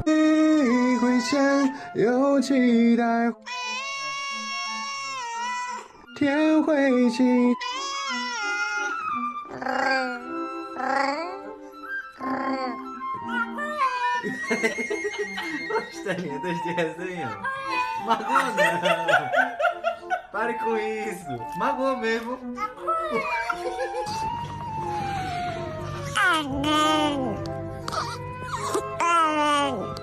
你会先有期待，天会晴。Tânia, tu assim, ó. Magoa não. Pare com isso. Magoa mesmo. Ah, não. Ah, não.